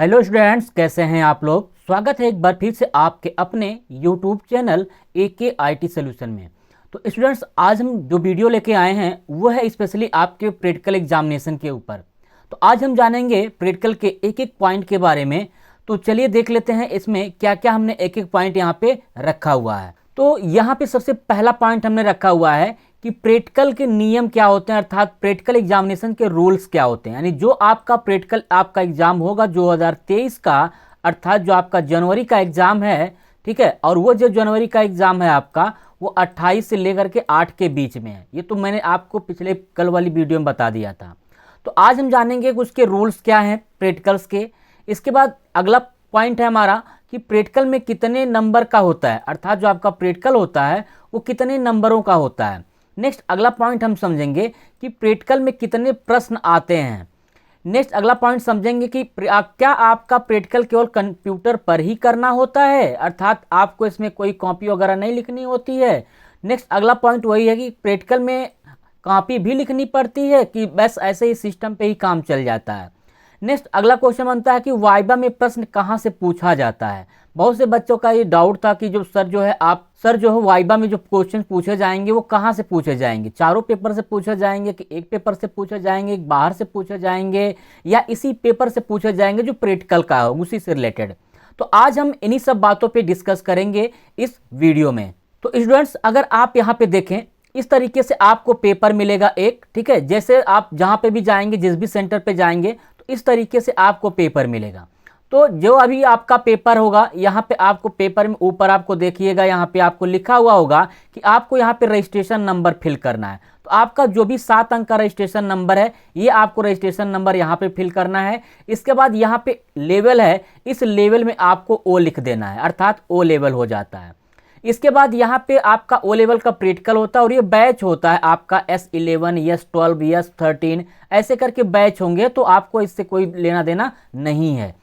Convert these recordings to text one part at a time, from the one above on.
Hello students, कैसे हैं आप लोग। स्वागत है एक बार फिर से आपके अपने यूट्यूब चैनल AKIT सोल्यूशन में। तो स्टूडेंट्स, आज हम जो वीडियो लेके आए हैं वो है स्पेशली आपके प्रैक्टिकल एग्जामिनेशन के ऊपर। तो आज हम जानेंगे प्रैक्टिकल के एक एक पॉइंट के बारे में। तो चलिए देख लेते हैं इसमें क्या क्या हमने एक एक पॉइंट यहाँ पे रखा हुआ है। तो यहाँ पे सबसे पहला पॉइंट हमने रखा हुआ है कि प्रैक्टिकल के नियम क्या होते हैं, अर्थात प्रैक्टिकल एग्जामिनेशन के रूल्स क्या होते हैं। यानी जो आपका प्रैक्टिकल आपका एग्जाम होगा 2023 का, अर्थात जो आपका जनवरी का एग्जाम है, ठीक है, और वो जो जनवरी का एग्जाम है आपका वो 28 से लेकर के 8 के बीच में है। ये तो मैंने आपको पिछले कल वाली वीडियो में बता दिया था। तो आज हम जानेंगे कि उसके रूल्स क्या हैं प्रैक्टिकल्स के। इसके बाद अगला पॉइंट है हमारा कि प्रैक्टिकल में कितने नंबर का होता है, अर्थात जो आपका प्रैक्टिकल होता है वो कितने नंबरों का होता है। नेक्स्ट अगला पॉइंट हम समझेंगे कि प्रैक्टिकल में कितने प्रश्न आते हैं। नेक्स्ट अगला पॉइंट समझेंगे कि क्या आपका प्रैक्टिकल केवल कंप्यूटर पर ही करना होता है, अर्थात आपको इसमें कोई कॉपी वगैरह नहीं लिखनी होती है। नेक्स्ट अगला पॉइंट वही है कि प्रैक्टिकल में कॉपी भी लिखनी पड़ती है कि बस ऐसे ही सिस्टम पे ही काम चल जाता है। नेक्स्ट अगला क्वेश्चन बनता है कि वाइवा में प्रश्न कहाँ से पूछा जाता है। बहुत से बच्चों का ये डाउट था कि जो सर जो है वाइवा में जो क्वेश्चन पूछे जाएंगे वो कहाँ से पूछे जाएंगे, चारों पेपर से पूछे जाएंगे कि एक पेपर से पूछे जाएंगे, एक बाहर से पूछे जाएंगे, या इसी पेपर से पूछे जाएंगे जो प्रैक्टिकल का हो उसी से रिलेटेड। तो आज हम इन्हीं सब बातों पे डिस्कस करेंगे इस वीडियो में। तो स्टूडेंट्स, अगर आप यहाँ पे देखें इस तरीके से आपको पेपर मिलेगा एक, ठीक है। जैसे आप जहाँ पे भी जाएंगे, जिस भी सेंटर पे जाएंगे, तो इस तरीके से आपको पेपर मिलेगा। तो जो अभी आपका पेपर होगा, यहाँ पे आपको पेपर में ऊपर आपको देखिएगा, यहाँ पे आपको लिखा हुआ होगा कि आपको यहाँ पे रजिस्ट्रेशन नंबर फिल करना है। तो आपका जो भी 7 अंक का रजिस्ट्रेशन नंबर है, ये आपको रजिस्ट्रेशन नंबर यहाँ पे फिल करना है। इसके बाद यहाँ पे लेवल है, इस लेवल में आपको O लिख देना है, अर्थात O लेवल हो जाता है। इसके बाद यहाँ पे आपका O लेवल का प्रैक्टिकल होता है और ये बैच होता है आपका S11, S12, S13, ऐसे करके बैच होंगे। तो आपको इससे कोई लेना देना नहीं है।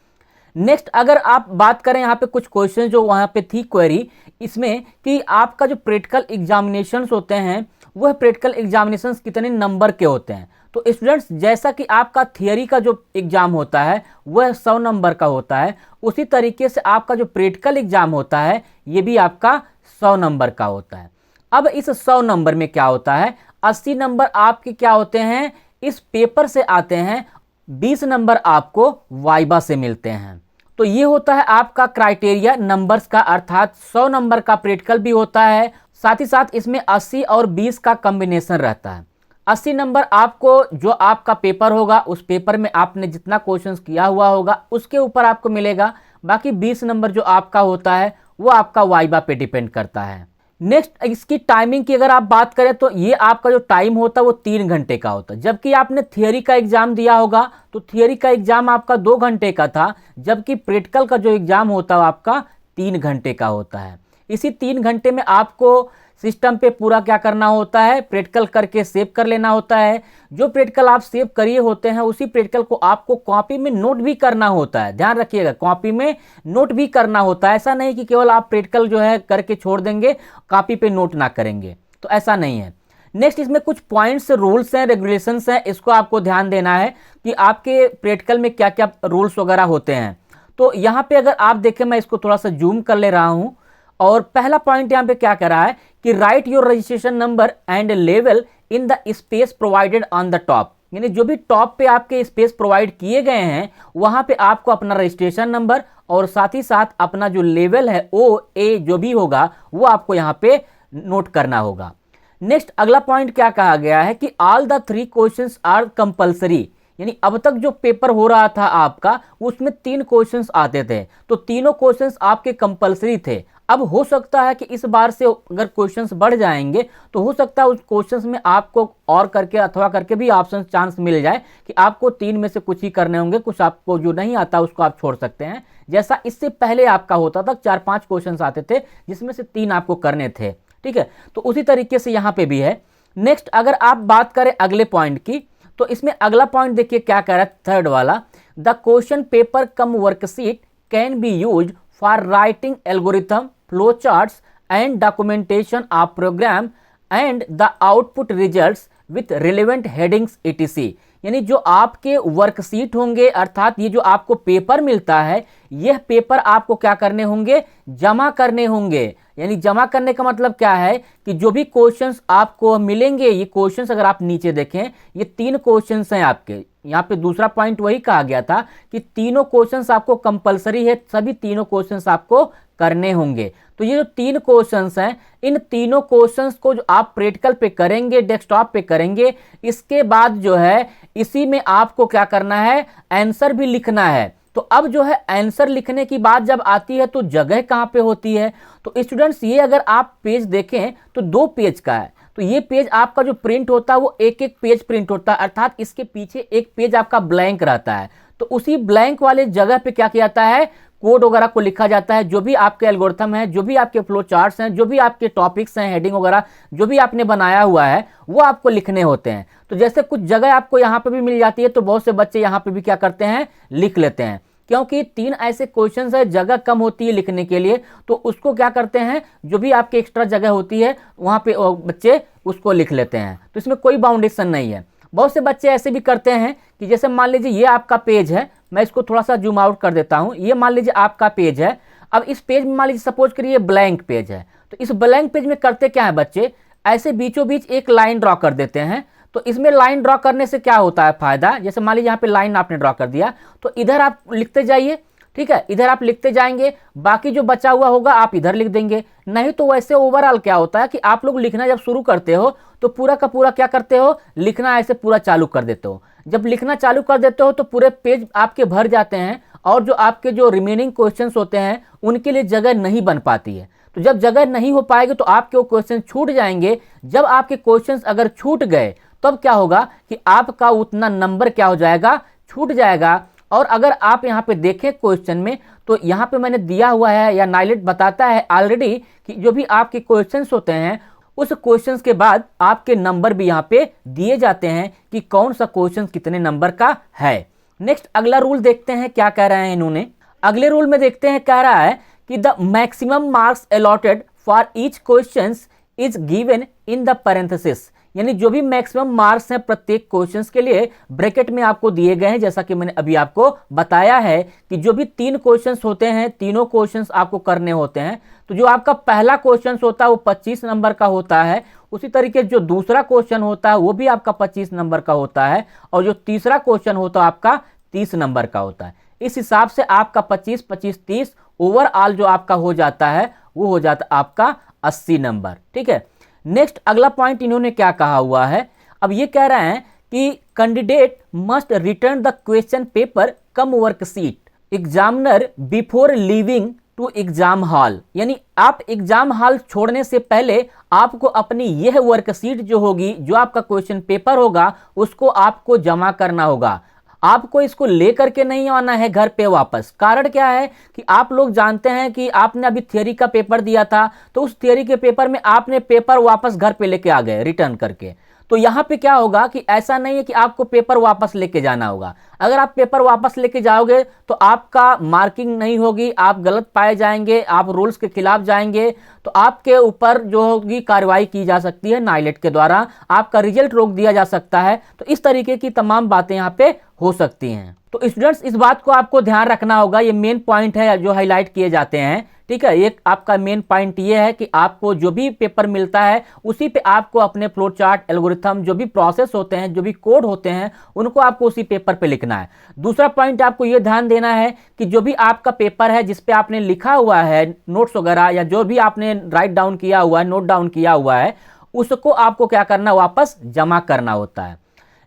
नेक्स्ट अगर आप बात करें यहाँ पे कुछ क्वेश्चन जो वहाँ पे थी क्वेरी इसमें कि आपका जो प्रैक्टिकल एग्जामिनेशंस होते हैं वह प्रैक्टिकल एग्जामिनेशंस कितने नंबर के होते हैं। तो स्टूडेंट्स, जैसा कि आपका थियरी का जो एग्जाम होता है वह 100 नंबर का होता है, उसी तरीके से आपका जो प्रैक्टिकल एग्जाम होता है ये भी आपका 100 नंबर का होता है। अब इस 100 नंबर में क्या होता है, 80 नंबर आपके क्या होते हैं, इस पेपर से आते हैं, 20 नंबर आपको वाइवा से मिलते हैं। तो ये होता है आपका क्राइटेरिया नंबर्स का, अर्थात 100 नंबर का प्रैक्टिकल भी होता है, साथ ही साथ इसमें 80 और 20 का कॉम्बिनेशन रहता है। 80 नंबर आपको जो आपका पेपर होगा उस पेपर में आपने जितना क्वेश्चंस किया हुआ होगा उसके ऊपर आपको मिलेगा। बाकी 20 नंबर जो आपका होता है वो आपका वाइवा पे डिपेंड करता है। नेक्स्ट इसकी टाइमिंग की अगर आप बात करें तो ये आपका जो टाइम होता है वो 3 घंटे का होता है। जबकि आपने थियरी का एग्जाम दिया होगा तो थियरी का एग्जाम आपका 2 घंटे का था, जबकि प्रैक्टिकल का जो एग्जाम होता है आपका 3 घंटे का होता है। इसी 3 घंटे में आपको सिस्टम पे पूरा क्या करना होता है, प्रैक्टिकल करके सेव कर लेना होता है। जो प्रैक्टिकल आप सेव करिए होते हैं उसी प्रैक्टिकल को आपको कॉपी में नोट भी करना होता है। ध्यान रखिएगा, कॉपी में नोट भी करना होता है। ऐसा नहीं कि केवल आप प्रैक्टिकल जो है करके छोड़ देंगे, कॉपी पे नोट ना करेंगे, तो ऐसा नहीं है। नेक्स्ट इसमें कुछ पॉइंट्स, रूल्स हैं, रेगुलेशंस हैं, इसको आपको ध्यान देना है कि आपके प्रैक्टिकल में क्या क्या रूल्स वगैरह होते हैं। तो यहाँ पे अगर आप देखें, मैं इसको थोड़ा सा जूम कर ले रहा हूँ, और पहला पॉइंट यहाँ पे क्या कर रहा है कि right your registration number and level in the space provided on the top. यानी जो भी टॉप पे आपके स्पेस प्रोवाइड किए गए हैं वहां पे आपको अपना रजिस्ट्रेशन नंबर और साथ ही साथ अपना जो लेवल है OA जो भी होगा वो आपको यहाँ पे नोट करना होगा। नेक्स्ट अगला पॉइंट क्या कहा गया है कि all the 3 questions are compulsory. यानी अब तक जो पेपर हो रहा था आपका उसमें 3 क्वेश्चंस आते थे, तो तीनों क्वेश्चंस आपके कंपल्सरी थे। अब हो सकता है कि इस बार से अगर क्वेश्चंस बढ़ जाएंगे तो हो सकता है उस क्वेश्चंस में आपको और करके अथवा करके भी ऑप्शन चांस मिल जाए कि आपको 3 में से कुछ ही करने होंगे, कुछ आपको जो नहीं आता उसको आप छोड़ सकते हैं। जैसा इससे पहले आपका होता था, 4-5 क्वेश्चंस आते थे जिसमें से 3 आपको करने थे, ठीक है। तो उसी तरीके से यहाँ पे भी है। नेक्स्ट अगर आप बात करें अगले पॉइंट की, तो इसमें अगला पॉइंट देखिए क्या कह रहा है, थर्ड वाला, the question paper cum worksheet can be use for writing algorithm, flow charts and documentation of program and the output results with relevant headings etc। यानी जो आपके वर्कशीट होंगे, अर्थात ये जो आपको पेपर मिलता है, यह पेपर आपको क्या करने होंगे, जमा करने होंगे। यानी जमा करने का मतलब क्या है कि जो भी क्वेश्चंस आपको मिलेंगे, ये क्वेश्चंस अगर आप नीचे देखें, ये 3 क्वेश्चंस हैं आपके। यहाँ पे दूसरा पॉइंट वही कहा गया था कि तीनों क्वेश्चंस आपको कंपलसरी है, सभी तीनों क्वेश्चंस आपको करने होंगे। तो ये जो 3 क्वेश्चंस हैं, इन तीनों क्वेश्चंस को जो आप प्रैक्टिकल पे करेंगे, डेस्कटॉप पे करेंगे, इसके बाद जो है इसी में आपको क्या करना है, आंसर भी लिखना है। तो अब जो है आंसर लिखने की बात जब आती है तो जगह कहां पे होती है, तो स्टूडेंट्स ये अगर आप पेज देखें तो 2 पेज का है। तो ये पेज आपका जो प्रिंट होता है वो एक पेज प्रिंट होता है, अर्थात इसके पीछे एक पेज आपका ब्लैंक रहता है। तो उसी ब्लैंक वाले जगह पे क्या किया जाता है, कोड वगैरह को लिखा जाता है। जो भी आपके एल्गोरिथम है, जो भी आपके फ्लो चार्ट्स हैं, जो भी आपके टॉपिक्स हैं, हेडिंग वगैरह जो भी आपने बनाया हुआ है, वो आपको लिखने होते हैं। तो जैसे कुछ जगह आपको यहाँ पे भी मिल जाती है, तो बहुत से बच्चे यहाँ पे भी क्या करते हैं, लिख लेते हैं। क्योंकि 3 ऐसे क्वेश्चंस है, जगह कम होती है लिखने के लिए, तो उसको क्या करते हैं, जो भी आपकी एक्स्ट्रा जगह होती है वहां पे बच्चे उसको लिख लेते हैं। तो इसमें कोई बाउंडेशन नहीं है। बहुत से बच्चे ऐसे भी करते हैं कि जैसे मान लीजिए ये आपका पेज है, मैं इसको थोड़ा सा जूम आउट कर देता हूं। ये मान लीजिए आपका पेज है। अब इस पेज में मान लीजिए सपोज करिए ब्लैंक पेज है, तो इस ब्लैंक पेज में करते क्या है बच्चे, ऐसे बीचों बीच एक लाइन ड्रॉ कर देते हैं। तो इसमें लाइन ड्रॉ करने से क्या होता है फायदा, जैसे मान लीजिए यहाँ पे लाइन आपने ड्रॉ कर दिया, तो इधर आप लिखते जाइए, ठीक है, इधर आप लिखते जाएंगे, बाकी जो बचा हुआ होगा आप इधर लिख देंगे। नहीं तो वैसे ओवरऑल क्या होता है कि आप लोग लिखना जब शुरू करते हो तो पूरा का पूरा क्या करते हो, लिखना ऐसे पूरा चालू कर देते हो। जब लिखना चालू कर देते हो तो पूरे पेज आपके भर जाते हैं, और जो आपके जो रिमेनिंग क्वेश्चंस होते हैं उनके लिए जगह नहीं बन पाती है। तो जब जगह नहीं हो पाएगी तो आपके वो क्वेश्चन छूट जाएंगे। जब आपके क्वेश्चंस अगर छूट गए तब क्या होगा कि आपका उतना नंबर क्या हो जाएगा, छूट जाएगा। और अगर आप यहाँ पे देखें क्वेश्चन में, तो यहाँ पे मैंने दिया हुआ है, या नाइलेट बताता है ऑलरेडी कि जो भी आपके क्वेश्चंस होते हैं उस क्वेश्चंस के बाद आपके नंबर भी यहाँ पे दिए जाते हैं कि कौन सा क्वेश्चन कितने नंबर का है। नेक्स्ट अगला रूल देखते हैं क्या कह रहे हैं इन्होंने। अगले रूल में देखते हैं, कह रहा है कि the maximum marks allotted for each question is given in the parenthesis. यानी जो भी मैक्सिमम मार्क्स हैं प्रत्येक क्वेश्चंस के लिए ब्रैकेट में आपको दिए गए हैं। जैसा कि मैंने अभी आपको बताया है कि जो भी 3 क्वेश्चंस होते हैं, तीनों क्वेश्चंस आपको करने होते हैं। तो जो आपका पहला क्वेश्चन होता है वो 25 नंबर का होता है, उसी तरीके जो दूसरा क्वेश्चन होता है वो भी आपका 25 नंबर का होता है, और जो तीसरा क्वेश्चन होता है आपका 30 नंबर का होता है। इस हिसाब से आपका 25, 25, 30 ओवरऑल जो आपका हो जाता है वो हो जाता है आपका 80 नंबर। ठीक है। नेक्स्ट अगला पॉइंट इन्होंने क्या कहा हुआ है, अब ये कह रहे हैं कि candidate must return the question paper cum worksheet examiner before leaving to exam hall. यानी आप एग्जाम हॉल छोड़ने से पहले आपको अपनी यह वर्कशीट जो होगी, जो आपका क्वेश्चन पेपर होगा, उसको आपको जमा करना होगा। आपको इसको लेकर के नहीं आना है घर पे वापस। कारण क्या है कि आप लोग जानते हैं कि आपने अभी थियरी का पेपर दिया था, तो उस थियरी के पेपर में आपने पेपर वापस घर पे लेके आ गए रिटर्न करके। तो यहाँ पे क्या होगा कि ऐसा नहीं है कि आपको पेपर वापस लेके जाना होगा। अगर आप पेपर वापस लेके जाओगे तो आपका मार्किंग नहीं होगी, आप गलत पाए जाएंगे, आप रूल्स के खिलाफ जाएंगे, तो आपके ऊपर जो होगी कार्रवाई की जा सकती है नाइलेट के द्वारा, आपका रिजल्ट रोक दिया जा सकता है। तो इस तरीके की तमाम बातें यहाँ पे हो सकती हैं। तो स्टूडेंट्स इस बात को आपको ध्यान रखना होगा, ये मेन पॉइंट है जो हाईलाइट किए जाते हैं। ठीक है, एक आपका मेन पॉइंट ये है कि आपको जो भी पेपर मिलता है उसी पे आपको अपने फ्लो चार्ट, एल्गोरिथम, जो भी प्रोसेस होते हैं, जो भी कोड होते हैं, उनको आपको उसी पेपर पे लिखना है। दूसरा पॉइंट आपको ये ध्यान देना है कि जो भी आपका पेपर है जिस पे आपने लिखा हुआ है नोट्स वगैरह, या जो भी आपने राइट डाउन किया हुआ है, नोट डाउन किया हुआ है, उसको आपको क्या करना, वापस जमा करना होता है।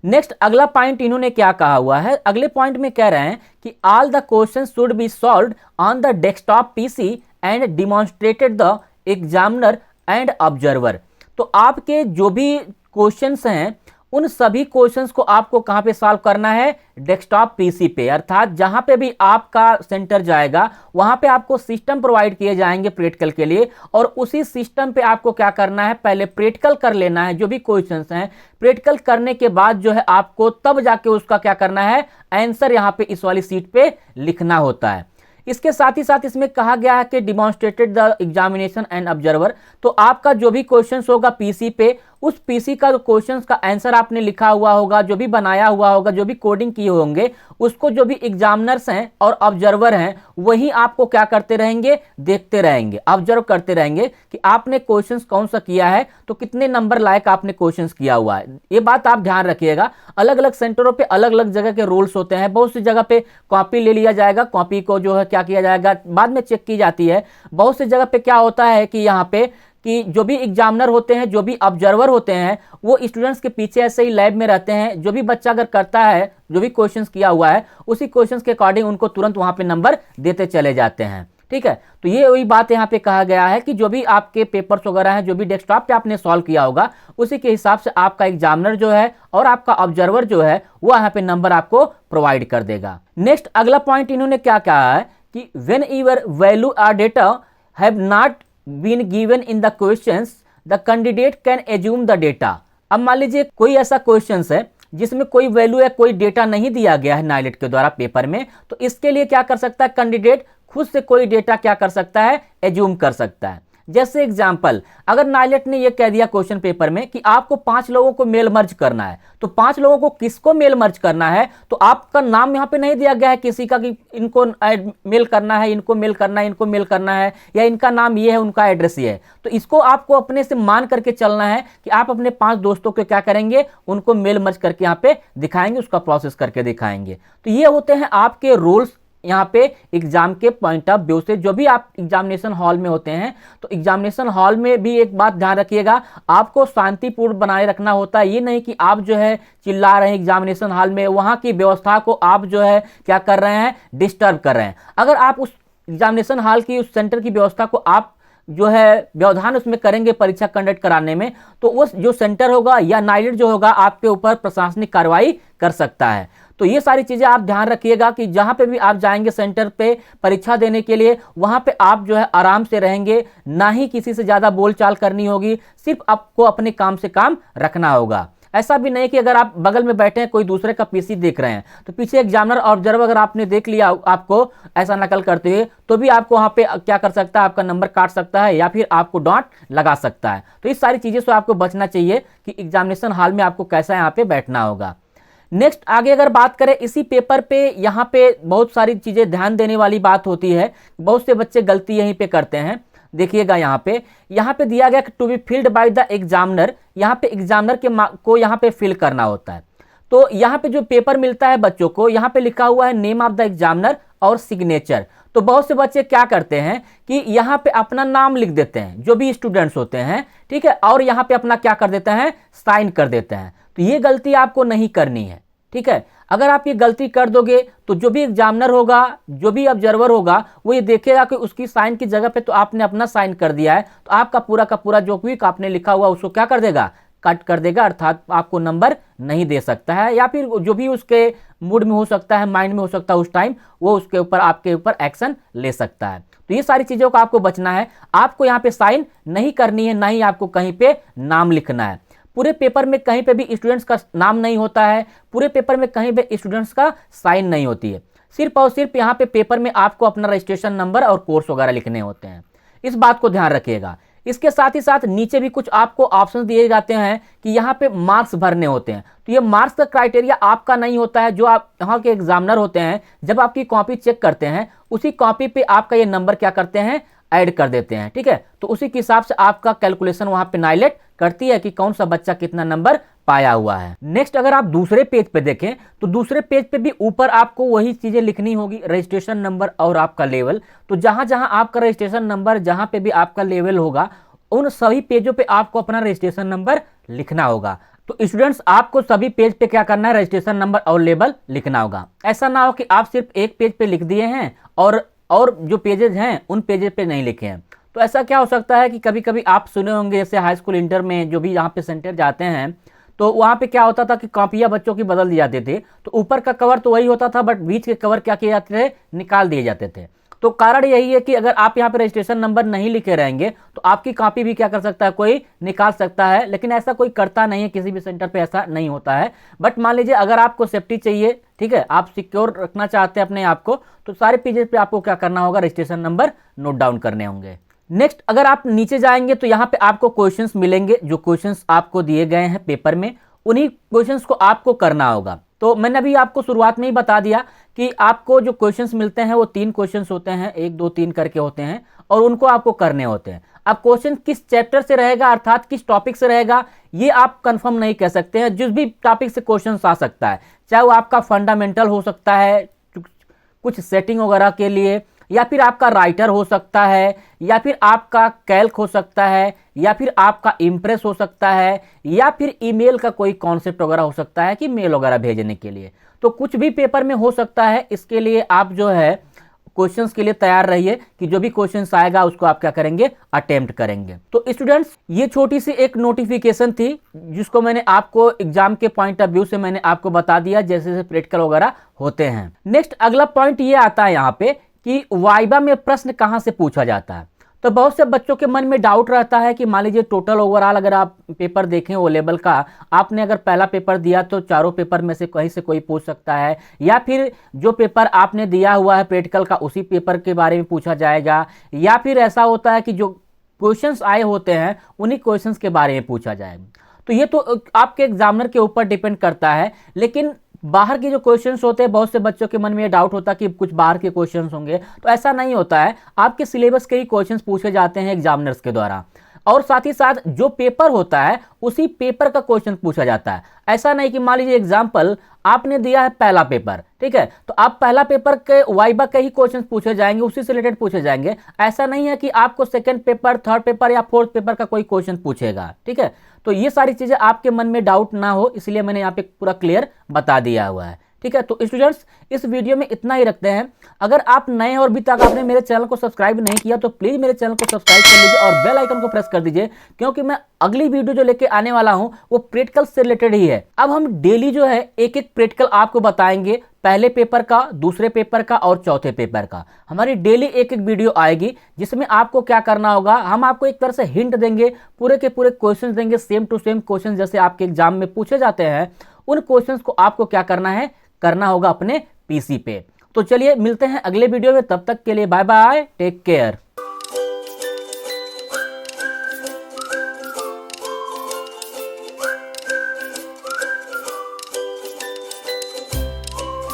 नेक्स्ट अगला पॉइंट इन्होंने क्या कहा हुआ है, अगले पॉइंट में कह रहे हैं कि all the question should be solved on the desktop PC and demonstrated the examiner and observer. तो आपके जो भी क्वेश्चंस हैं उन सभी क्वेश्चंस को आपको कहां पे सॉल्व करना है, डेस्कटॉप पीसी पे। अर्थात जहां पे भी आपका सेंटर जाएगा वहां पे आपको सिस्टम प्रोवाइड किए जाएंगे प्रैक्टिकल के लिए, और उसी सिस्टम पे आपको क्या करना है, पहले प्रैक्टिकल कर लेना है जो भी क्वेश्चंस हैं। प्रैक्टिकल करने के बाद जो है आपको तब जाके उसका क्या करना है, आंसर यहाँ पे इस वाली सीट पे लिखना होता है। इसके साथ ही साथ इसमें कहा गया है कि demonstrated the examination and observer. तो आपका जो भी क्वेश्चंस होगा पीसी पे उस पीसी का जो क्वेश्चंस का आंसर आपने लिखा हुआ होगा, जो भी बनाया हुआ होगा, जो भी कोडिंग किए होंगे, उसको जो भी एग्जामिनर्स हैं और ऑब्जर्वर हैं वही आपको क्या करते रहेंगे, देखते रहेंगे, ऑब्जर्व करते रहेंगे कि आपने क्वेश्चंस कौन सा किया है, तो कितने नंबर लायक आपने क्वेश्चंस किया हुआ है। ये बात आप ध्यान रखिएगा। अलग अलग सेंटरों पे अलग अलग जगह के रूल्स होते हैं। बहुत सी जगह पे कॉपी ले लिया जाएगा, कॉपी को जो है क्या किया जाएगा, बाद में चेक की जाती है। बहुत सी जगह पे क्या होता है कि यहाँ पे कि जो भी एग्जामिनर होते हैं, जो भी ऑब्जर्वर होते हैं, वो स्टूडेंट्स के पीछे ऐसे ही लैब में रहते हैं। जो भी बच्चा अगर करता है, जो भी क्वेश्चंस किया हुआ है, उसी क्वेश्चंस के अकॉर्डिंग उनको तुरंत वहां पे नंबर देते चले जाते हैं। ठीक है, तो ये वही बात यहाँ पे कहा गया है कि जो भी आपके पेपर्स वगैरह हैं, जो भी डेस्कटॉप पे आपने सॉल्व किया होगा, उसी के हिसाब से आपका एग्जामिनर जो है और आपका ऑब्जर्वर जो है वो यहाँ पे नंबर आपको प्रोवाइड कर देगा। नेक्स्ट अगला पॉइंट इन्होंने क्या कहा है कि whenever value or data have not been given in the questions the candidate can assume the data. अब मान लीजिए कोई ऐसा क्वेश्चन है जिसमें कोई वैल्यू या कोई डेटा नहीं दिया गया है नाइलेट के द्वारा पेपर में, तो इसके लिए क्या कर सकता है कैंडिडेट, खुद से कोई डेटा क्या कर सकता है, एज्यूम कर सकता है। जैसे एग्जांपल, अगर नाइलेट ने यह कह दिया क्वेश्चन पेपर में कि आपको 5 लोगों को मेल मर्ज करना है, तो 5 लोगों को किसको मेल मर्ज करना है, तो आपका नाम यहां पे नहीं दिया गया है किसी का कि इनको मेल करना है, इनको मेल करना है, इनको मेल करना है, या इनका नाम ये है, उनका एड्रेस ये है। तो इसको आपको अपने से मान करके चलना है कि आप अपने 5 दोस्तों को क्या करेंगे, उनको मेल मर्ज करके यहाँ पे दिखाएंगे, उसका प्रोसेस करके दिखाएंगे। तो ये होते हैं आपके रूल्स यहाँ पे एग्जाम के पॉइंट ऑफ व्यू से। जो भी आप एग्जामिनेशन हॉल में होते हैं, तो एग्जामिनेशन हॉल में भी एक बात ध्यान रखिएगा, आपको शांतिपूर्ण बनाए रखना होता है। ये नहीं कि आप जो है चिल्ला रहे हैं एग्जामिनेशन हॉल में, वहां की व्यवस्था को आप जो है क्या कर रहे हैं, डिस्टर्ब कर रहे हैं। अगर आप उस एग्जामिनेशन हॉल की, उस सेंटर की व्यवस्था को आप जो है व्यवधान उसमें करेंगे परीक्षा कंडक्ट कराने में, तो उस जो सेंटर होगा या नाइलेट जो होगा आपके ऊपर प्रशासनिक कार्रवाई कर सकता है। तो ये सारी चीजें आप ध्यान रखिएगा कि जहां पे भी आप जाएंगे सेंटर पे परीक्षा देने के लिए, वहां पे आप जो है आराम से रहेंगे, ना ही किसी से ज्यादा बोलचाल करनी होगी, सिर्फ आपको अपने काम से काम रखना होगा। ऐसा भी नहीं कि अगर आप बगल में बैठे हैं, कोई दूसरे का पीसी देख रहे हैं, तो पीछे एग्जामिनर ऑब्जर्वर अगर आपने देख लिया आपको ऐसा नकल करते हुए, तो भी आपको वहां पे क्या कर सकता है, आपका नंबर काट सकता है या फिर आपको डांट लगा सकता है। तो इस सारी चीजें से आपको बचना चाहिए कि एग्जामिनेशन हॉल में आपको कैसा यहाँ पे बैठना होगा। नेक्स्ट आगे अगर बात करें इसी पेपर पे, यहाँ पे बहुत सारी चीजें ध्यान देने वाली बात होती है। बहुत से बच्चे गलती यहीं पे करते हैं। देखिएगा यहाँ पे दिया गया to be filled by the examiner. यहाँ पे एग्जामिनर के को यहाँ पे फिल करना होता है। तो यहाँ पे जो पेपर मिलता है बच्चों को, यहाँ पे लिखा हुआ है नेम ऑफ द एग्जामिनर और सिग्नेचर। तो बहुत से बच्चे क्या करते हैं कि यहाँ पे अपना नाम लिख देते हैं, जो भी स्टूडेंट्स होते हैं, ठीक है, और यहाँ पे अपना क्या कर देते हैं, साइन कर देते हैं। तो ये गलती आपको नहीं करनी है, ठीक है। अगर आप ये गलती कर दोगे तो जो भी एग्जामिनर होगा, जो भी ऑब्जर्वर होगा, वो ये देखेगा कि उसकी साइन की जगह पे तो आपने अपना साइन कर दिया है, तो आपका पूरा का पूरा जो भी आपने लिखा हुआ उसको क्या कर देगा, कट कर देगा, अर्थात आपको नंबर नहीं दे सकता है, या फिर जो भी उसके मूड में हो सकता है, माइंड में हो सकता है उस टाइम, वो उसके ऊपर आपके ऊपर एक्शन ले सकता है। तो ये सारी चीजों का आपको बचना है। आपको यहाँ पे साइन नहीं करनी है, ना ही आपको कहीं पे नाम लिखना है। पूरे पेपर में कहीं पे भी स्टूडेंट्स का नाम नहीं होता है, पूरे पेपर में कहीं पे स्टूडेंट्स का साइन नहीं होती है। सिर्फ और सिर्फ यहाँ पे पेपर में आपको अपना रजिस्ट्रेशन नंबर और कोर्स वगैरह लिखने होते हैं। इस बात को ध्यान रखिएगा। इसके साथ ही साथ नीचे भी कुछ आपको ऑप्शन दिए जाते हैं कि यहाँ पे मार्क्स भरने होते हैं। तो ये मार्क्स का क्राइटेरिया आपका नहीं होता है। जो आप यहाँ के एग्जामिनर होते हैं, जब आपकी कॉपी चेक करते हैं, उसी कॉपी पे आपका ये नंबर क्या करते हैं, ऐड कर देते हैं, ठीक है। तो उसी के हिसाब से आपका कैलकुलेशन वहां पे नाइलेट करती है कि कौन सा बच्चा कितना नंबर पाया हुआ है। नेक्स्ट अगर आप दूसरे पेज पे देखें, तो दूसरे पेज पे भी ऊपर आपको वही चीजें लिखनी होगी, रजिस्ट्रेशन नंबर और आपका लेवल। तो जहां जहां आपका रजिस्ट्रेशन नंबर, जहां पे भी आपका लेवल होगा, उन सभी पेजों पे आपको अपना रजिस्ट्रेशन नंबर लिखना होगा। तो स्टूडेंट्स, आपको सभी पेज पे क्या करना है, रजिस्ट्रेशन नंबर और लेवल लिखना होगा। ऐसा ना हो कि आप सिर्फ एक पेज पे लिख दिए हैं और जो पेजेस हैं उन पेजेस पे नहीं लिखे हैं। तो ऐसा क्या हो सकता है कि कभी कभी आप सुने होंगे, जैसे हाई स्कूल इंटर में जो भी यहाँ पे सेंटर जाते हैं, तो वहाँ पे क्या होता था कि कॉपियाँ बच्चों की बदल दी जाते थे। तो ऊपर का कवर तो वही होता था, बट बीच के कवर क्या किए जाते थे, निकाल दिए जाते थे। तो कारण यही है कि अगर आप यहाँ पे रजिस्ट्रेशन नंबर नहीं लिखे रहेंगे, तो आपकी कॉपी भी क्या कर सकता है, कोई निकाल सकता है। लेकिन ऐसा कोई करता नहीं है, किसी भी सेंटर पे ऐसा नहीं होता है। बट मान लीजिए अगर आपको सेफ्टी चाहिए, ठीक है, आप सिक्योर रखना चाहते हैं अपने आप को, तो सारे पेजेस पे आपको क्या करना होगा, रजिस्ट्रेशन नंबर नोट डाउन करने होंगे। नेक्स्ट अगर आप नीचे जाएंगे तो यहाँ पे आपको क्वेश्चंस मिलेंगे, जो क्वेश्चंस आपको दिए गए हैं पेपर में, उन्हीं क्वेश्चंस को आपको करना होगा। तो मैंने अभी आपको शुरुआत में ही बता दिया कि आपको जो क्वेश्चंस मिलते हैं वो 3 क्वेश्चंस होते हैं, 1 2 3 करके होते हैं, और उनको आपको करने होते हैं। अब क्वेश्चन किस चैप्टर से रहेगा अर्थात किस टॉपिक से रहेगा ये आप कंफर्म नहीं कह सकते हैं। जिस भी टॉपिक से क्वेश्चन आ सकता है, चाहे वो आपका फंडामेंटल हो सकता है कुछ सेटिंग वगैरह के लिए, या फिर आपका राइटर हो सकता है, या फिर आपका कैल्क हो सकता है, या फिर आपका इम्प्रेस हो सकता है, या फिर ईमेल का कोई कॉन्सेप्ट वगैरह हो सकता है कि मेल वगैरह भेजने के लिए। तो कुछ भी पेपर में हो सकता है। इसके लिए आप जो है क्वेश्चंस के लिए तैयार रहिए कि जो भी क्वेश्चंस आएगा उसको आप क्या करेंगे, अटेम्प्ट करेंगे। तो स्टूडेंट्स ये छोटी सी एक नोटिफिकेशन थी जिसको मैंने आपको एग्जाम के पॉइंट ऑफ व्यू से मैंने आपको बता दिया जैसे जैसे प्रैक्टिकल वगैरह होते हैं। नेक्स्ट अगला पॉइंट ये आता है यहाँ पे कि वाइवा में प्रश्न कहां से पूछा जाता है। तो बहुत से बच्चों के मन में डाउट रहता है कि मान लीजिए टोटल ओवरऑल अगर आप पेपर देखें ओ लेवल का, आपने अगर पहला पेपर दिया तो चारों पेपर में से कहीं से कोई पूछ सकता है, या फिर जो पेपर आपने दिया हुआ है प्रैक्टिकल का उसी पेपर के बारे में पूछा जाएगा, या फिर ऐसा होता है कि जो क्वेश्चंस आए होते हैं उन्हीं क्वेश्चंस के बारे में पूछा जाएगा। तो ये तो आपके एग्जामिनर के ऊपर डिपेंड करता है। लेकिन बाहर के जो क्वेश्चंस होते हैं, बहुत से बच्चों के मन में ये डाउट होता है कि कुछ बाहर के क्वेश्चंस होंगे, तो ऐसा नहीं होता है। आपके सिलेबस के ही क्वेश्चंस पूछे जाते हैं एग्जामिनर्स के द्वारा, और साथ ही साथ जो पेपर होता है उसी पेपर का क्वेश्चन पूछा जाता है। ऐसा नहीं कि मान लीजिए एग्जाम्पल आपने दिया है पहला पेपर, ठीक है, तो आप पहला पेपर के वाइवा के ही क्वेश्चन पूछे जाएंगे, उसी से रिलेटेड पूछे जाएंगे। ऐसा नहीं है कि आपको सेकंड पेपर, थर्ड पेपर या फोर्थ पेपर का कोई क्वेश्चन पूछेगा, ठीक है। तो ये सारी चीजें आपके मन में डाउट ना हो, इसलिए मैंने यहाँ पे पूरा क्लियर बता दिया हुआ है, ठीक है। तो स्टूडेंट्स इस वीडियो में इतना ही रखते हैं। अगर आप नए और अभी तक आपने मेरे चैनल को सब्सक्राइब नहीं किया तो प्लीज मेरे चैनल को सब्सक्राइब कर लीजिए और बेल आइकन को प्रेस कर दीजिए, क्योंकि मैं अगली वीडियो जो लेके आने वाला हूं वो प्रैक्टिकल से रिलेटेड ही है। अब हम डेली जो है एक एक प्रैक्टिकल आपको बताएंगे, पहले पेपर का, दूसरे पेपर का और चौथे पेपर का। हमारी डेली एक एक वीडियो आएगी जिसमें आपको क्या करना होगा, हम आपको एक तरह से हिंट देंगे, पूरे के पूरे क्वेश्चन देंगे, सेम टू सेम क्वेश्चन जैसे आपके एग्जाम में पूछे जाते हैं, उन क्वेश्चंस को आपको क्या करना होगा अपने पीसी पे। तो चलिए मिलते हैं अगले वीडियो में, तब तक के लिए बाय बाय, टेक केयर।